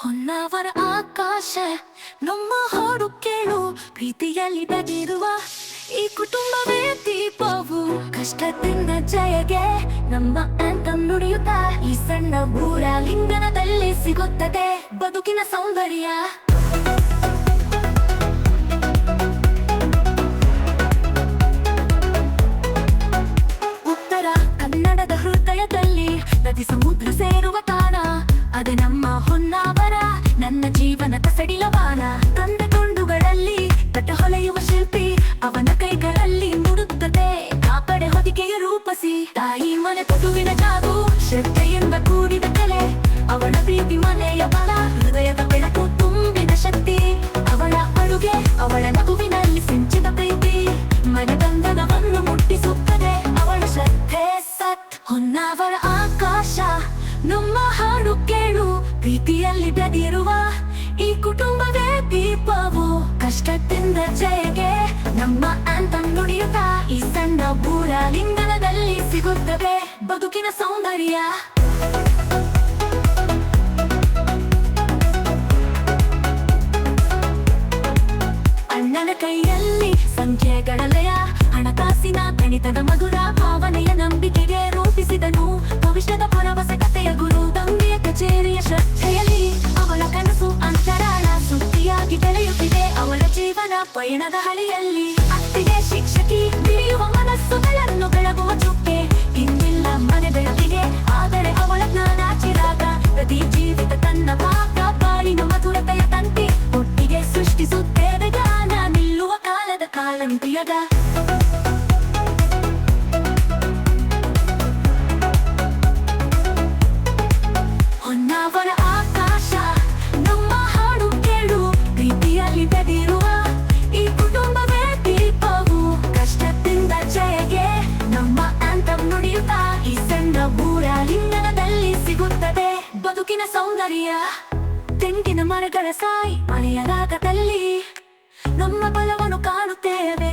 ಹೊನ್ನಾವರ ಆಕಾಶ ನಮ್ಮ ಹಾಡು ಕೇಳು ಪ್ರೀತಿಯಲ್ಲಿ ಬೆಳೆದಿರುವ ಈ ಕುಟುಂಬವೇ ದೀಪವು ಕಷ್ಟದಿಂದ ಜಯಗೆ ನಮ್ಮ ಆಂಥಮ್ ನುಡಿಯುತ್ತಾ ಈ ಸಣ್ಣ ಊರ ಲಿಂಗನದಲ್ಲಿ ಸಿಗುತ್ತದೆ ಬದುಕಿನ ಸೌಂದರ್ಯ. ಉತ್ತರ ಕನ್ನಡದ ಹೃದಯದಲ್ಲಿ ನದಿ ಸಮುದ್ರ ಸೇರುವ ತಾಣ ಅದೇ ನಮ್ಮ ಹೊನ್ನಾವರ, ನನ್ನ ಜೀವನದ ಸಡಿಲವಾನ. ತಂದೆ ತುಂಡುಗಳಲ್ಲಿ ತಟ ಹೊಲೆಯುವ ಶಿಲ್ಪಿ ಅವನ ಕೈಗಳಲ್ಲಿ ನುಡುತ್ತದೆ ಕಾಪಡೆ ಹೊದಿಕೆಯ ರೂಪಸಿ. ತಾಯಿ ಮನೆ ಪುಟುವಿನ ಜಾಗು ಶ್ರದ್ಧೆಯಿಂದ ಕೂಡಿದ ಕಲೆ ಅವಳ ಪ್ರೀತಿ ಮನೆಯ ಬಲ, ಹೃದಯದ ಬೆಳಕು ತುಂಬಿದ ಶಕ್ತಿ ಅವಳ ಅಡುಗೆ, ಅವಳ ನಗುವಿನಲ್ಲಿ ಸಿಂಚಿದ ಪ್ರೀತಿ ಮನೆ ಬಂಧನವನ್ನು ಮುಟ್ಟಿಸುತ್ತದೆ ಅವಳ ಶ್ರದ್ಧೆ ಸತ್. ಹೊನ್ನಾವರ ಆಕಾಶ ನಮ್ಮ ಹಾಡು ಕೇಳು ಪ್ರೀತಿಯಲ್ಲಿ ಬೆಳೆದಿರುವ ಈ ಕುಟುಂಬವೇ ದೀಪವು ಕಷ್ಟದಿಂದ ಜಯಗೆ ನಮ್ಮ ಆಂಥಮ್ ನುಡಿಯುತ್ತಾ ಈ ಸಣ್ಣ ಊರ ಲಿಂಗನದಲ್ಲಿ ಸಿಗುತ್ತದೆ ಬದುಕಿನ ಸೌಂದರ್ಯ. ಅಣ್ಣನ ಕೈಯಲ್ಲಿ ಸಂಖ್ಯೆಗಳ ಲಯ, ಹಣಕಾಸಿನ ಗಣಿತದ ಮಧುರ ಭಾವನೆಯ ನಂಬಿಕೆಗೆ ರೂಪಿಸಿದನು ಭವಿಷ್ಯದ ಭರವಸೆ ಕಥೆಯ ಗುರು. ತಂದೆಯ ಕಚೇರಿಯ ಶ್ರದ್ಧೆಯಲ್ಲಿ ಅವಳ ಕನಸು ಅಂತರಾಳ ಸುದ್ದಿಯಾಗಿ ಬೆಳೆಯುತ್ತಿದೆ ಅವಳ ಜೀವನ ಪಯಣದ ಹಳಿಯಲ್ಲಿ. ಅತ್ತಿಗೆ ಶಿಕ್ಷಕಿ ಬಿರಿಯುವ ಮನಸ್ಸುಗಳನ್ನು ಬೆಳಗುವ ಚುಕ್ಕೆ ಇನ್ನಿಲ್ಲ ಮನೆ ಬೆಳಕಿಗೆ, ಆದರೆ ಅವಳ ಜ್ಞಾನ ಚಿರಾಗ ಪ್ರತಿ ಜೀವಿತ ತನ್ನ ಭಾಗ ಬಾಳಿನ ಮಧುರತೆಯ ತಂತಿ ಒಟ್ಟಿಗೆ ಸೃಷ್ಟಿಸುತ್ತೇವೆ ಗಾನ ನಿಲ್ಲುವ ಕಾಲದ ಕಾಲಂತಿಯದ. ಹೊನ್ನಾವರ ಆಕಾಶ ನಮ್ಮ ಹಾಡು ಕೇಳು ಪ್ರೀತಿಯಲ್ಲಿ ಬೆಳೆದಿರುವ ಈ ಕುಟುಂಬವೇ ದೀಪವು ಕಷ್ಟದಿಂದ ಜಯಗೆ ನಮ್ಮ ಆಂಥಮ್ ನುಡಿಯುತ್ತಾ ಈ ಸಣ್ಣ ಊರ ಲಿಂಗನದಲ್ಲಿ ಸಿಗುತ್ತದೆ ಬದುಕಿನ ಸೌಂದರ್ಯ. ತೆಂಗಿನ ಮರಗಳ ಸಾಯಿ ಮನೆಯ ರಾಗದಲ್ಲಿ ನಮ್ಮ ಬಲವನ್ನು ಕಾಣುತ್ತೇವೆ.